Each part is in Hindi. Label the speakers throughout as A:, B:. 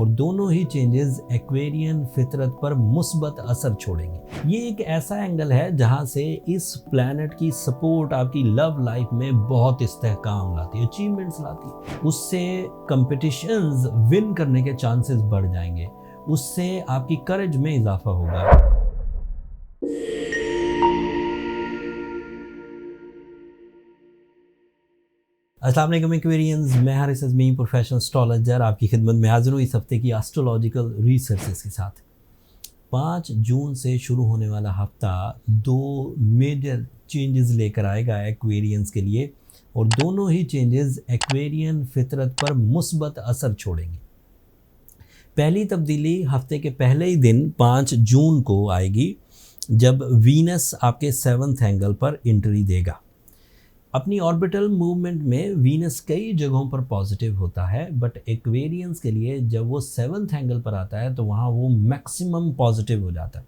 A: और दोनों ही चेंजेस एक्वेरियन फितरत पर मुस्बत असर छोड़ेंगे। ये एक ऐसा एंगल है जहां से इस प्लैनेट की सपोर्ट आपकी लव लाइफ में बहुत इस्तेहकाम लाती है, अचीवमेंट्स लाती है। उससे कंपटीशंस विन करने के चांसेस बढ़ जाएंगे, उससे आपकी करेज में इजाफा होगा। अस्सलाम वालेकुम एक्वेरियंस, मैं हारिस अज़मी प्रोफेशनल एस्ट्रोलॉजर आपकी खिदमत में हाजिर हूँ इस हफ्ते की एस्ट्रोलॉजिकल रिसर्चेस के साथ। 5 जून से शुरू होने वाला हफ्ता 2 मेजर चेंजेस लेकर आएगा एक्वेरियंस के लिए, और दोनों ही चेंजेस एक्वेरियन फितरत पर मुस्बत असर छोड़ेंगे। पहली तब्दीली हफ्ते के पहले ही दिन 5 जून को आएगी, जब वीनस आपके 7th एंगल पर एंट्री देगा। अपनी ऑर्बिटल मूवमेंट में वीनस कई जगहों पर पॉजिटिव होता है, बट एक्वेरियंस के लिए जब वो 7th एंगल पर आता है तो वहाँ वो मैक्सिमम पॉजिटिव हो जाता है।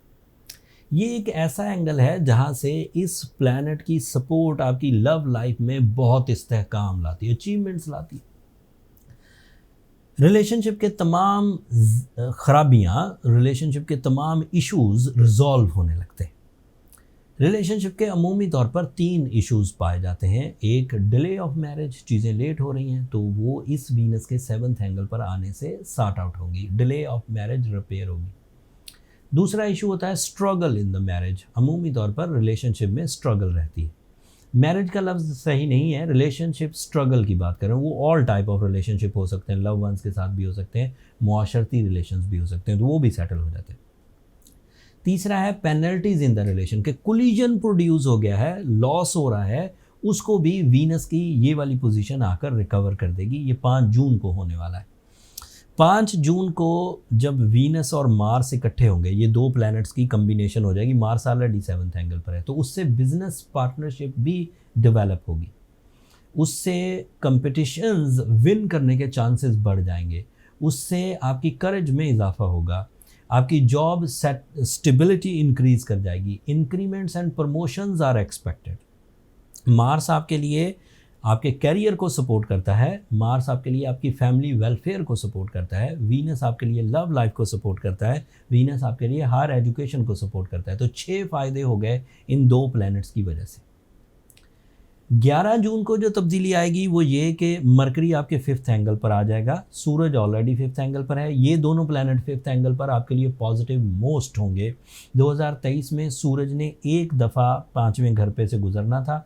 A: ये एक ऐसा एंगल है जहाँ से इस प्लैनेट की सपोर्ट आपकी लव लाइफ में बहुत इस्तेहकाम लाती है, अचीवमेंट्स लाती है। रिलेशनशिप के तमाम खराबियाँ, रिलेशनशिप के तमाम इश्यूज़ रिजॉल्व होने लगते हैं। रिलेशनशिप के अमूमी तौर पर 3 इश्यूज़ पाए जाते हैं। एक, डिले ऑफ मैरिज, चीज़ें लेट हो रही हैं तो वो इस वीनस के 7th एंगल पर आने से सॉर्ट आउट होगी, डिले ऑफ मैरिज रिपेयर होगी। दूसरा इशू होता है स्ट्रगल इन द मैरिज, अमूमी तौर पर रिलेशनशिप में स्ट्रगल रहती है। मैरिज का लफ्ज़ सही नहीं है, रिलेशनशिप स्ट्रगल की बात करें, वो ऑल टाइप ऑफ रिलेशनशिप हो सकते हैं, लव वंस के साथ भी हो सकते हैं, मुआशरती रिलेशंस भी हो सकते हैं, तो वो भी सेटल हो जाते हैं। तीसरा है पेनल्टीज इन द रिलेशन, के कोलिजन प्रोड्यूस हो गया है, लॉस हो रहा है, उसको भी वीनस की ये वाली पोजीशन आकर रिकवर कर देगी। ये 5 जून को होने वाला है। 5 जून को जब वीनस और मार्स इकट्ठे होंगे, ये 2 प्लैनेट्स की कम्बिनेशन हो जाएगी। मार्स ऑलरेडी 7th एंगल पर है, तो उससे बिजनेस पार्टनरशिप भी डेवलप होगी, उससे कंपटीशंस विन करने के चांसेस बढ़ जाएंगे, उससे आपकी करेज में इजाफा होगा, आपकी जॉब स्टेबिलिटी इंक्रीज कर जाएगी, increments and promotions are expected. Mars आपके लिए आपके कैरियर को सपोर्ट करता है, मार्स आपके लिए आपकी फैमिली वेलफेयर को सपोर्ट करता है, वीनस आपके लिए लव लाइफ को सपोर्ट करता है, वीनस आपके लिए हायर एजुकेशन को सपोर्ट करता है। तो 6 फ़ायदे हो गए इन 2 प्लैनेट्स की वजह से। 11 जून को जो तब्दीली आएगी वो ये कि मरकरी आपके 5th एंगल पर आ जाएगा, सूरज ऑलरेडी 5th एंगल पर है, ये दोनों प्लैनेट 5th एंगल पर आपके लिए पॉजिटिव मोस्ट होंगे। 2023 में सूरज ने एक दफ़ा 5वें घर पे से गुजरना था।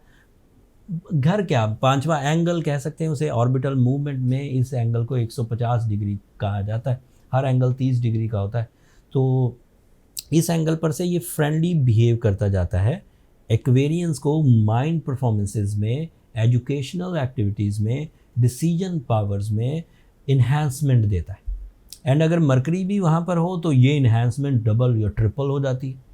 A: घर क्या, 5वां एंगल कह सकते हैं उसे। ऑर्बिटल मूवमेंट में इस एंगल को 150 डिग्री कहा जाता है, हर एंगल 30 डिग्री का होता है। तो इस एंगल पर से ये फ्रेंडली बिहेव करता जाता है, एक्वेरियंस को माइंड परफॉर्मेंसेस में, एजुकेशनल एक्टिविटीज़ में, डिसीजन पावर्स में इन्हांसमेंट देता है। एंड अगर मरकरी भी वहाँ पर हो तो ये इन्हांसमेंट डबल या ट्रिपल हो जाती है।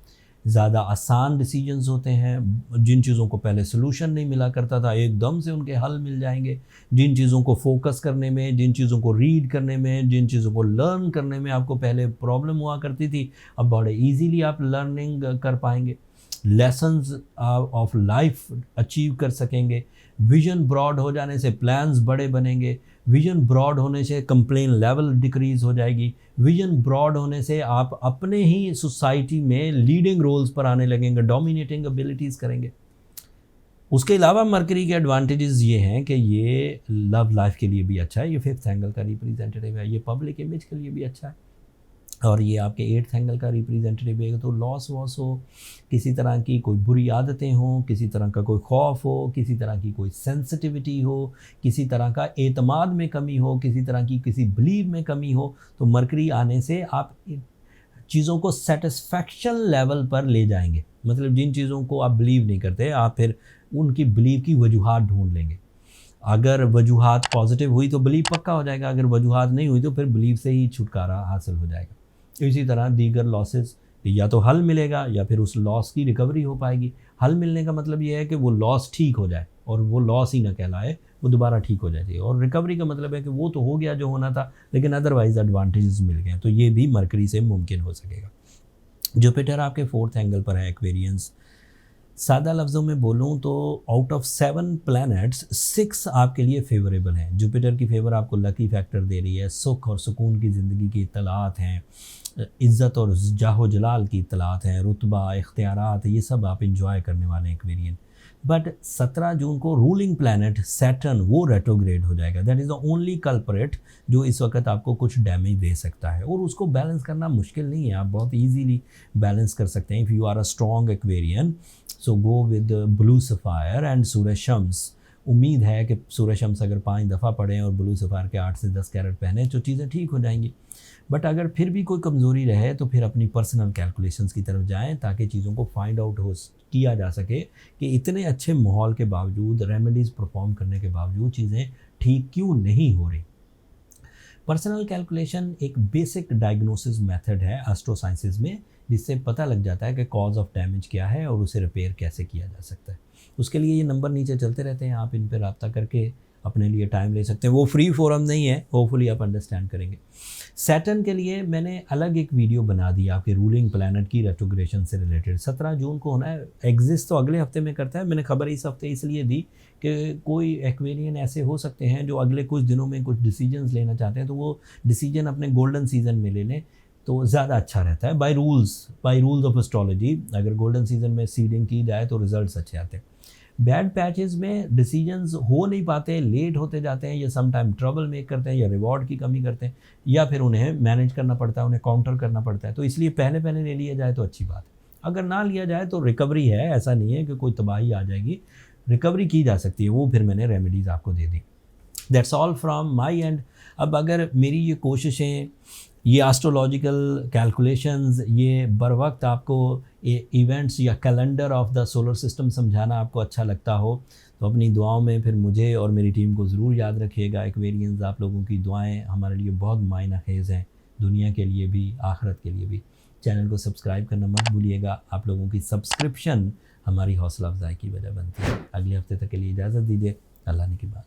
A: ज़्यादा आसान डिसीजंस होते हैं, जिन चीज़ों को पहले सोल्यूशन नहीं मिला करता था एकदम से उनके हल मिल जाएंगे। जिन चीज़ों को फोकस करने में, जिन चीज़ों को रीड करने में, जिन चीज़ों को लर्न करने में आपको पहले प्रॉब्लम हुआ करती थी, अब बड़े इजीली आप लर्निंग कर पाएंगे, लेसन्स ऑफ लाइफ अचीव कर सकेंगे। विजन ब्रॉड हो जाने से प्लान्स बड़े बनेंगे, विजन ब्रॉड होने से कंप्लेन लेवल डिक्रीज हो जाएगी, विजन ब्रॉड होने से आप अपने ही सोसाइटी में लीडिंग रोल्स पर आने लगेंगे, डोमिनेटिंग एबिलिटीज़ करेंगे। उसके अलावा मरकरी के एडवांटेजेस ये हैं कि ये लव लाइफ के लिए भी अच्छा है, ये 5th एंगल का रिप्रेजेंटेटिव है, ये पब्लिक इमेज के लिए भी अच्छा है, और ये आपके 8th एंगल का रिप्रेजेंटेटिव है। तो लॉस वॉस हो, किसी तरह की कोई बुरी आदतें हों, किसी तरह का कोई खौफ हो, किसी तरह की कोई सेंसिटिविटी हो, किसी तरह का एतमाद में कमी हो, किसी तरह की किसी बिलीव में कमी हो, तो मरकरी आने से आप चीज़ों को सेटिस्फैक्शन लेवल पर ले जाएंगे। मतलब जिन चीज़ों को आप बिलीव नहीं करते, आप फिर उनकी बिलीव की वजूहात ढूंढ लेंगे। अगर वजूहात पॉजिटिव हुई तो बिलीव पक्का हो जाएगा, अगर वजूहात नहीं हुई तो फिर बिलीव से ही छुटकारा हासिल हो जाएगा। इसी तरह दीगर लॉसेस, या तो हल मिलेगा या फिर उस लॉस की रिकवरी हो पाएगी। हल मिलने का मतलब ये है कि वो लॉस ठीक हो जाए, और वो लॉस ही ना कहलाए, वो दोबारा ठीक हो जाए। और रिकवरी का मतलब है कि वो तो हो गया जो होना था, लेकिन अदरवाइज एडवांटेजेस मिल गए, तो ये भी मरकरी से मुमकिन हो सकेगा। जुपिटर आपके 4th एंगल पर है एक्वेरियंस, सादा लफ्ज़ों में बोलूँ तो आउट ऑफ 7 प्लैनेट्स 6 आपके लिए फेवरेबल हैं। जुपिटर की फेवर आपको लकी फैक्टर दे रही है, सुख और सुकून की ज़िंदगी की इत्तलात हैं, इज़्ज़त और जाहो जलाल की इत्तलात हैं, रुतबा, इख्तियारात, ये सब आप इंजॉय करने वाले हैं एक्वेरियन। बट 17 जून को रूलिंग प्लैनेट सैटर्न वो रेट्रोग्रेड हो जाएगा। That is the only culprit जो इस वक्त आपको कुछ डैमेज दे सकता है, और उसको बैलेंस करना मुश्किल नहीं है, आप बहुत ईजीली बैलेंस कर सकते हैं। If you are a strong Aquarian, so go with blue sapphire and सूरज शम्स। उम्मीद है कि सूरज शम्स अगर 5 दफ़ा पढ़ें और ब्लू सफ़ायर के 8 से 10 कैरेट पहने तो चीज़ें ठीक हो जाएंगी। बट अगर फिर भी कोई कमज़ोरी रहे तो फिर अपनी पर्सनल कैलकुलेशंस की तरफ जाएं, ताकि चीज़ों को फाइंड आउट किया जा सके कि इतने अच्छे माहौल के बावजूद, रेमेडीज़ परफॉर्म करने के बावजूद चीज़ें ठीक क्यों नहीं हो रही। पर्सनल कैलकुलेशन एक बेसिक डायग्नोसिस मेथड है एस्ट्रो साइंसेज में, जिससे पता लग जाता है कि कॉज ऑफ डैमेज क्या है और उसे रिपेयर कैसे किया जा सकता है। उसके लिए ये नंबर नीचे चलते रहते हैं, आप इन पर रब्ता करके अपने लिए टाइम ले सकते हैं। वो फ्री फोरम नहीं है, होपफुली आप अंडरस्टैंड करेंगे। सैटर्न के लिए मैंने अलग एक वीडियो बना दी आपके रूलिंग प्लैनेट की रेट्रोग्रेशन से रिलेटेड। 17 जून को होना है, एग्जिस्ट तो अगले हफ्ते में करता है। मैंने खबर इस हफ्ते इसलिए दी कि कोई एक्वेरियन ऐसे हो सकते हैं जो अगले कुछ दिनों में कुछ डिसीजंस लेना चाहते हैं, तो वो डिसीजन अपने गोल्डन सीजन में ले लें तो ज़्यादा अच्छा रहता है। बाय रूल्स ऑफ एस्ट्रोलॉजी अगर गोल्डन सीजन में सीडिंग की जाए तो रिजल्ट्स अच्छे आते हैं। बैड पैचेस में डिसीजंस हो नहीं पाते, लेट होते जाते हैं, या सम टाइम ट्रबल मेक करते हैं, या रिवॉर्ड की कमी करते हैं, या फिर उन्हें मैनेज करना पड़ता है, उन्हें काउंटर करना पड़ता है। तो इसलिए पहले ले लिया जाए तो अच्छी बात है। अगर ना लिया जाए तो रिकवरी है, ऐसा नहीं है कि कोई तबाही आ जाएगी, रिकवरी की जा सकती है। वो फिर मैंने रेमेडीज़ आपको दे दी। That's all from my end. अब अगर मेरी ये कोशिशें, ये एस्ट्रोलॉजिकल कैलकुलेशंस, ये बर वक्त आपको इवेंट्स या calendar of the solar system समझाना आपको अच्छा लगता हो तो अपनी दुआओं में फिर मुझे और मेरी टीम को ज़रूर याद रखिएगा। एक्वेरियंस, आप लोगों की दुआएं हमारे लिए बहुत मायना खेज़ हैं, दुनिया के लिए भी, आखिरत के लिए भी। चैनल को सब्सक्राइब करना मत भूलिएगा। आप लोगों की सब्सक्रिप्शन हमारी हौसला अफजाई की वजह बनती है। अगले हफ्ते तक के लिए इजाज़त दीजिए। अल्लाह ने की बात।